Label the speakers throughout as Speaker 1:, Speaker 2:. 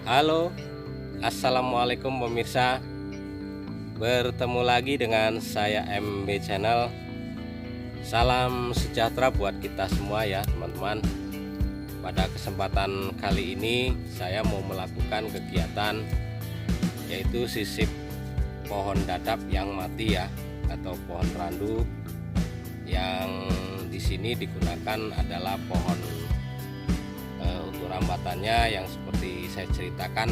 Speaker 1: Halo, assalamualaikum pemirsa. Bertemu lagi dengan saya MB Channel. Salam sejahtera buat kita semua ya teman-teman. Pada kesempatan kali ini saya mau melakukan kegiatan yaitu sisip pohon dadap yang mati ya, atau pohon randu. Yang di sini digunakan adalah pohon untuk rambatannya yang seperti saya ceritakan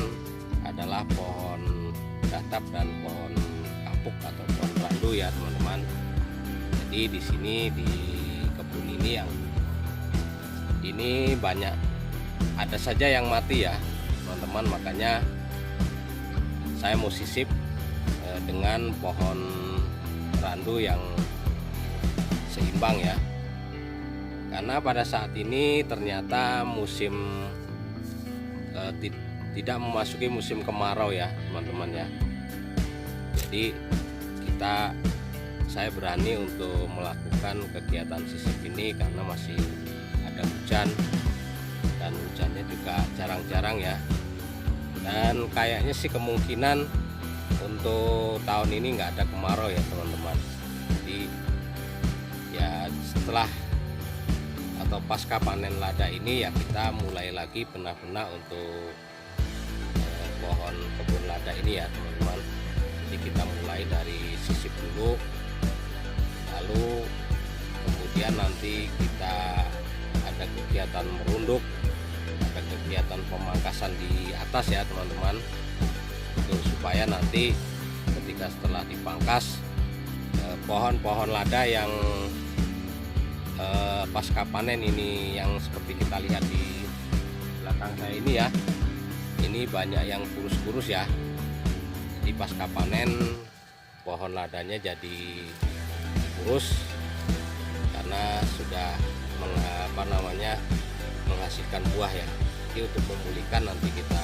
Speaker 1: adalah pohon dadap dan pohon kapuk atau pohon randu ya teman-teman. Jadi di sini di kebun ini yang ini banyak ada saja yang mati ya teman-teman, makanya saya mau sisip dengan pohon randu yang seimbang ya. Karena pada saat ini ternyata musim tidak memasuki musim kemarau ya teman-teman ya. Jadi saya berani untuk melakukan kegiatan sisip ini karena masih ada hujan, dan hujannya juga jarang-jarang ya. Dan kayaknya sih kemungkinan untuk tahun ini nggak ada kemarau ya teman-teman. Jadi ya setelah atau pasca panen lada ini ya kita mulai lagi benar-benar untuk pohon kebun lada ini ya teman-teman. Jadi kita mulai dari sisip dulu, lalu kemudian nanti kita ada kegiatan merunduk, ada kegiatan pemangkasan di atas ya teman-teman, supaya nanti ketika setelah dipangkas pohon-pohon lada yang pasca panen ini yang seperti kita lihat di belakang saya ini ya, ini banyak yang kurus-kurus ya. Di pasca panen pohon ladanya jadi kurus karena sudah menghasilkan buah ya. Jadi untuk memulihkan nanti kita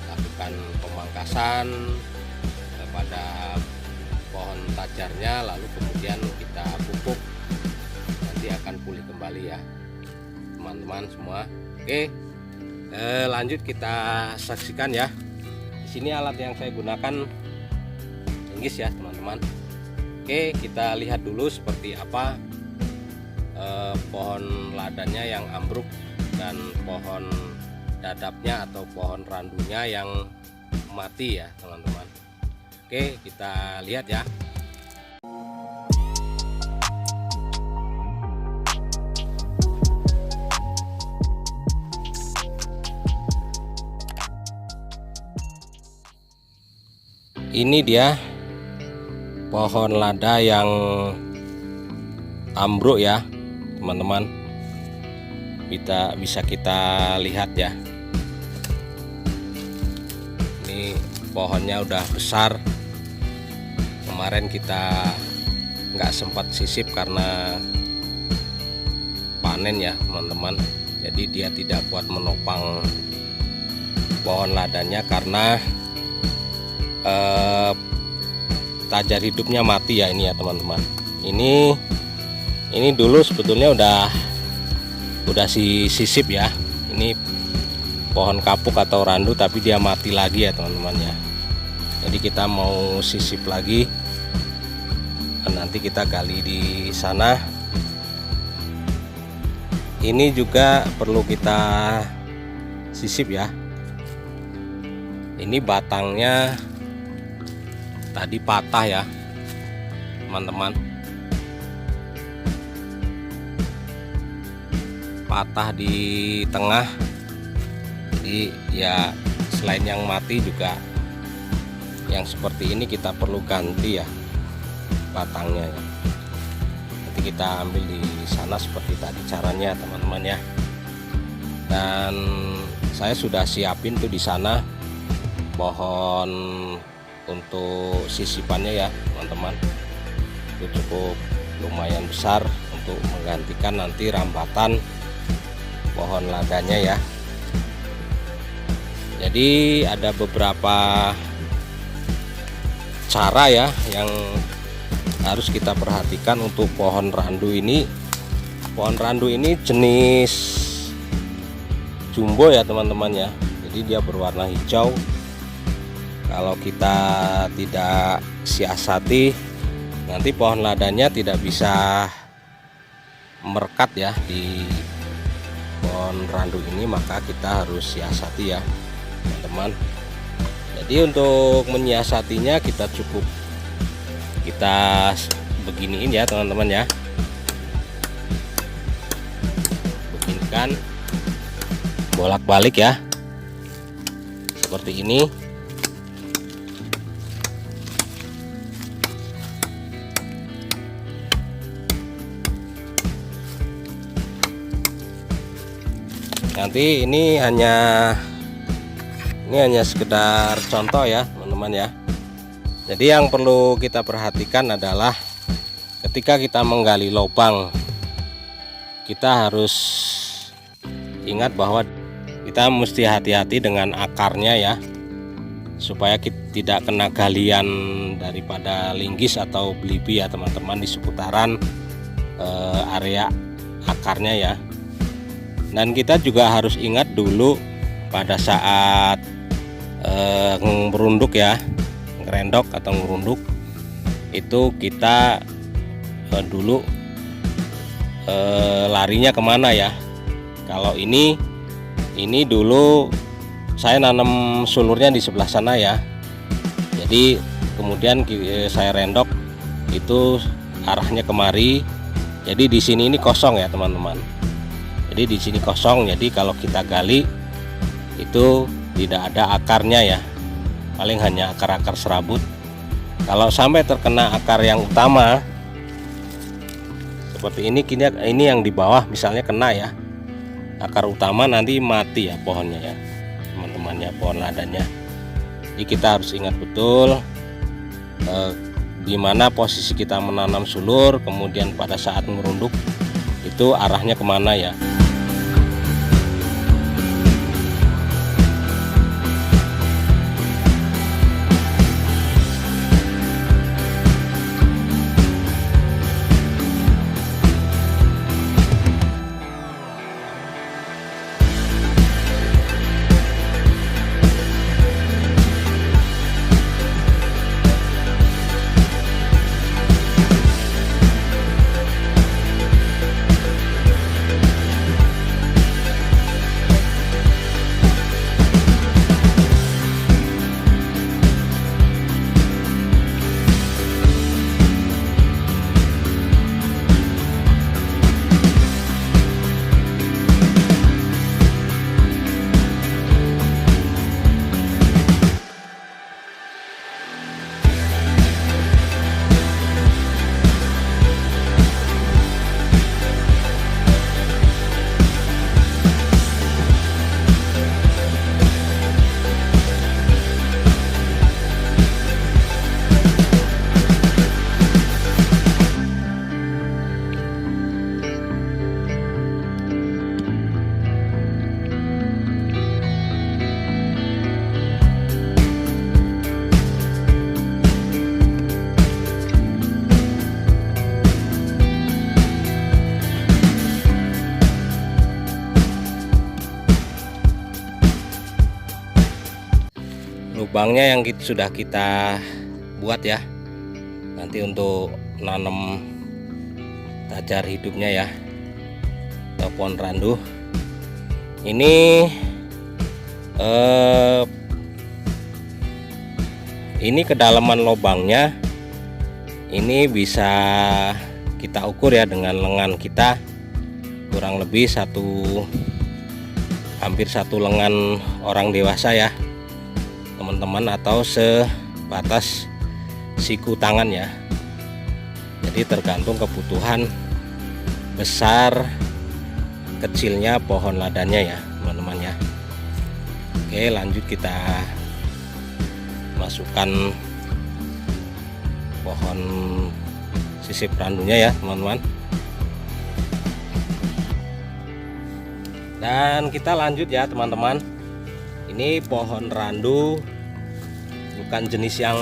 Speaker 1: lakukan pemangkasan pada pohon tajarnya, lalu kemudian kita pupuk, nanti akan pulih kembali ya teman-teman semua. Oke, lanjut kita saksikan ya. Di sini alat yang saya gunakan linggis ya teman-teman. Oke, kita lihat dulu seperti apa pohon ladanya yang ambruk dan pohon dadapnya atau pohon randunya yang mati ya teman-teman. Oke, kita lihat ya. Ini dia pohon lada yang ambruk ya teman-teman, bisa kita lihat ya. Ini pohonnya udah besar. Kemarin kita nggak sempat sisip karena panen ya teman-teman, jadi dia tidak kuat menopang pohon ladanya karena tajar hidupnya mati ya ini ya teman-teman. Ini dulu sebetulnya udah sisip ya. Ini pohon kapuk atau randu tapi dia mati lagi ya teman-teman ya. Jadi kita mau sisip lagi, nanti kita gali di sana. Ini juga perlu kita sisip ya. Ini batangnya tadi patah ya teman-teman, patah di tengah. Jadi ya selain yang mati juga yang seperti ini kita perlu ganti ya batangnya ya. Nanti kita ambil di sana seperti tadi caranya teman-teman ya. Dan saya sudah siapin tuh di sana pohon untuk sisipannya ya teman-teman. Itu cukup lumayan besar untuk menggantikan nanti rambatan pohon ladanya ya. Jadi ada beberapa cara ya yang harus kita perhatikan untuk pohon randu ini. Pohon randu ini jenis jumbo ya teman-teman ya. jadi dia berwarna hijau. Kalau kita tidak siasati, nanti pohon ladanya tidak bisa merekat ya di pohon randu ini, maka kita harus siasati ya teman-teman. Jadi untuk menyiasatinya kita beginiin ya teman-teman ya, beginikan bolak-balik ya seperti ini. Nanti ini hanya sekedar contoh ya teman-teman ya. Jadi yang perlu kita perhatikan adalah ketika kita menggali lubang, kita harus ingat bahwa kita mesti hati-hati dengan akarnya ya, supaya kita tidak kena galian daripada linggis atau belibi ya teman-teman di seputaran area akarnya ya. Dan kita juga harus ingat dulu pada saat merunduk ya, ngerendok atau ngerunduk, itu kita dulu larinya kemana ya. Kalau ini dulu saya nanam sulurnya di sebelah sana ya, jadi kemudian saya rendok itu arahnya kemari. Jadi di sini ini kosong ya teman-teman. Jadi di sini kosong, jadi kalau kita gali itu tidak ada akarnya ya, paling hanya akar-akar serabut. Kalau sampai terkena akar yang utama seperti ini yang di bawah misalnya kena ya akar utama, nanti mati ya pohonnya ya teman-teman ya, pohon ladanya. Jadi kita harus ingat betul di mana posisi kita menanam sulur, kemudian pada saat merunduk itu arahnya kemana ya. Lubangnya yang sudah kita buat ya, nanti untuk nanam tajar hidupnya ya atau pohon randu. Ini kedalaman lubangnya ini bisa kita ukur ya dengan lengan kita, kurang lebih hampir satu lengan orang dewasa ya teman-teman, atau sebatas siku tangan ya. Jadi tergantung kebutuhan besar kecilnya pohon ladanya ya teman-teman ya. Oke, lanjut kita masukkan pohon sisip randunya ya teman-teman. Dan kita lanjut ya teman-teman. Ini pohon randu bukan jenis yang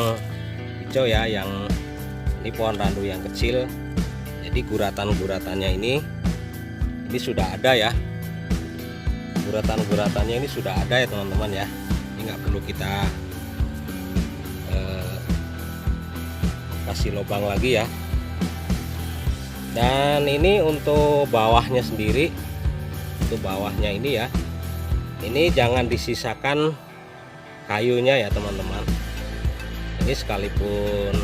Speaker 1: hijau ya, ini pohon randu yang kecil. Jadi guratan-guratannya ini sudah ada ya. guratan-guratannya ini sudah ada ya teman-teman ya. Ini nggak perlu kita kasih lubang lagi ya. Dan ini untuk bawahnya sendiri, untuk bawahnya ini ya, ini jangan disisakan kayunya ya teman-teman. Ini sekalipun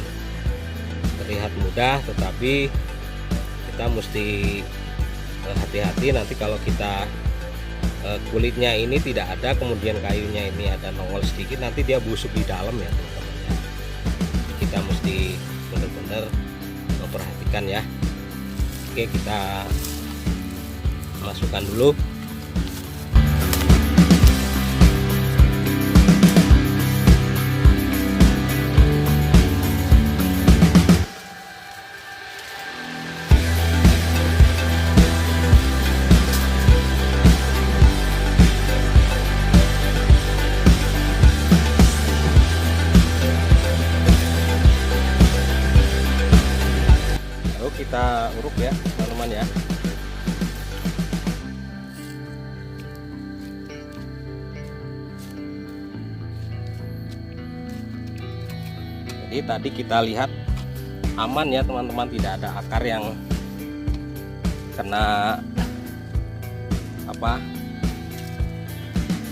Speaker 1: terlihat mudah, tetapi kita mesti hati-hati nanti kalau kita kulitnya ini tidak ada, kemudian kayunya ini ada nongol sedikit, nanti dia busuk di dalam ya teman-teman ya. Kita mesti benar-benar memperhatikan ya. Oke, kita masukkan dulu. Kita uruk ya teman-teman ya. Jadi tadi kita lihat aman ya teman-teman, tidak ada akar yang kena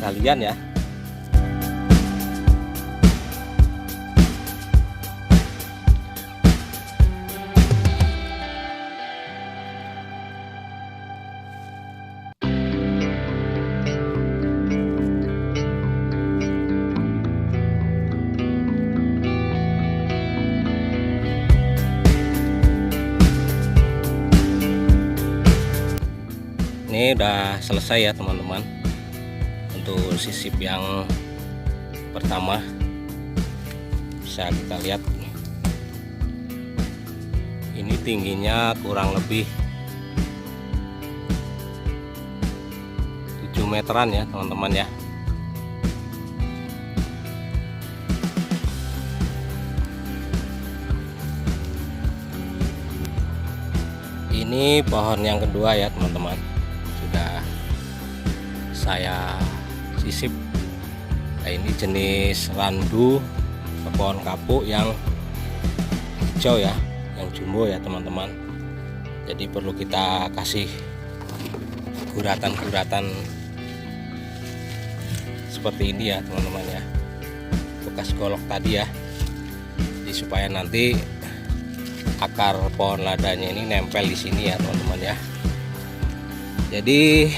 Speaker 1: galian ya. Ini udah selesai ya teman-teman untuk sisip yang pertama. Bisa kita lihat ini tingginya kurang lebih 7 meteran ya teman-teman ya. Ini pohon yang kedua ya teman-teman, sudah saya sisip. Nah, ini jenis randu pohon kapuk yang hijau ya, yang jumbo ya teman-teman. Jadi perlu kita kasih guratan-guratan seperti ini ya teman-teman ya, bekas golok tadi ya. Jadi supaya nanti akar pohon ladanya ini nempel di sini ya teman-teman ya. Jadi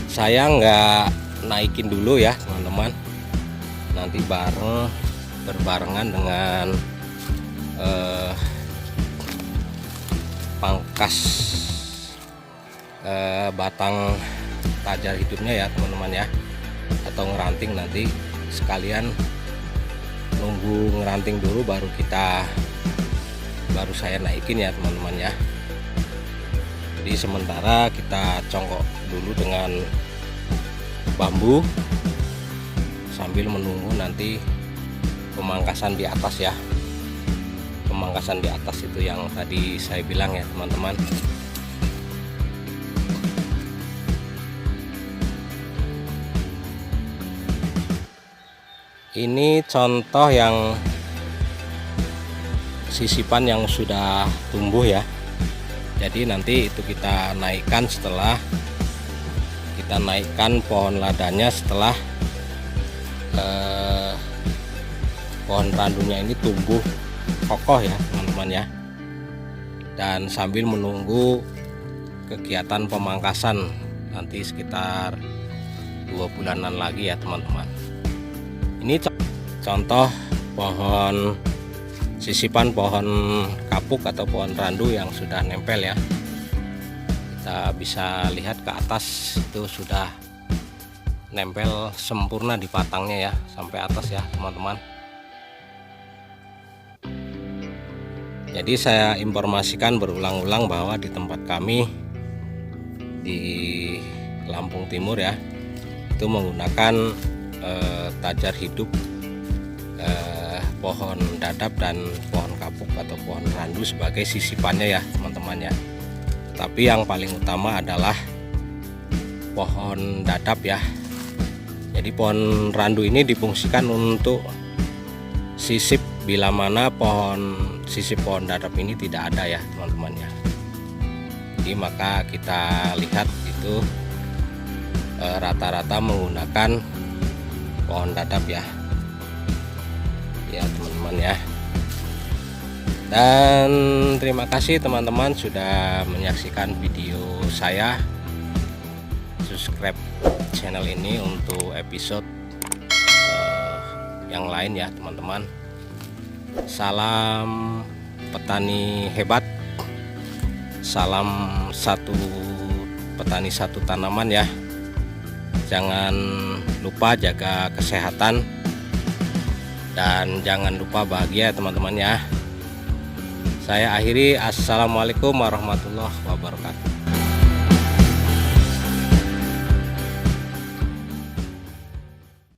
Speaker 1: saya nggak naikin dulu ya teman-teman, nanti berbarengan dengan pangkas batang tajar hidupnya ya teman-teman ya, atau ngeranting, nanti sekalian nunggu ngeranting dulu baru saya naikin ya teman-teman ya. Jadi sementara kita congkok dulu dengan bambu sambil menunggu nanti pemangkasan di atas ya. Pemangkasan di atas itu yang tadi saya bilang ya teman-teman. Ini contoh yang sisipan yang sudah tumbuh ya. Jadi nanti itu kita naikkan setelah kita naikkan pohon ladanya, setelah pohon randunya ini tumbuh kokoh ya teman-teman ya. Dan sambil menunggu kegiatan pemangkasan nanti sekitar 2 bulanan lagi ya teman-teman. Ini contoh pohon sisipan pohon kapuk atau pohon randu yang sudah nempel ya. Kita bisa lihat ke atas itu sudah nempel sempurna di batangnya ya, sampai atas ya teman-teman. Jadi saya informasikan berulang-ulang bahwa di tempat kami di Lampung Timur ya, itu menggunakan tajar hidup pohon dadap dan pohon kapuk atau pohon randu sebagai sisipannya ya teman-teman ya. Tapi yang paling utama adalah pohon dadap ya. Jadi pohon randu ini difungsikan untuk sisip bila mana sisip pohon dadap ini tidak ada ya teman-teman ya. Jadi maka kita lihat itu rata-rata menggunakan pohon dadap ya teman-teman ya. Dan terima kasih teman-teman sudah menyaksikan video saya. Subscribe channel ini untuk episode yang lain ya teman-teman. Salam petani hebat, salam satu petani satu tanaman ya. Jangan lupa jaga kesehatan dan jangan lupa bahagia teman-teman ya. Saya akhiri, assalamualaikum warahmatullahi wabarakatuh.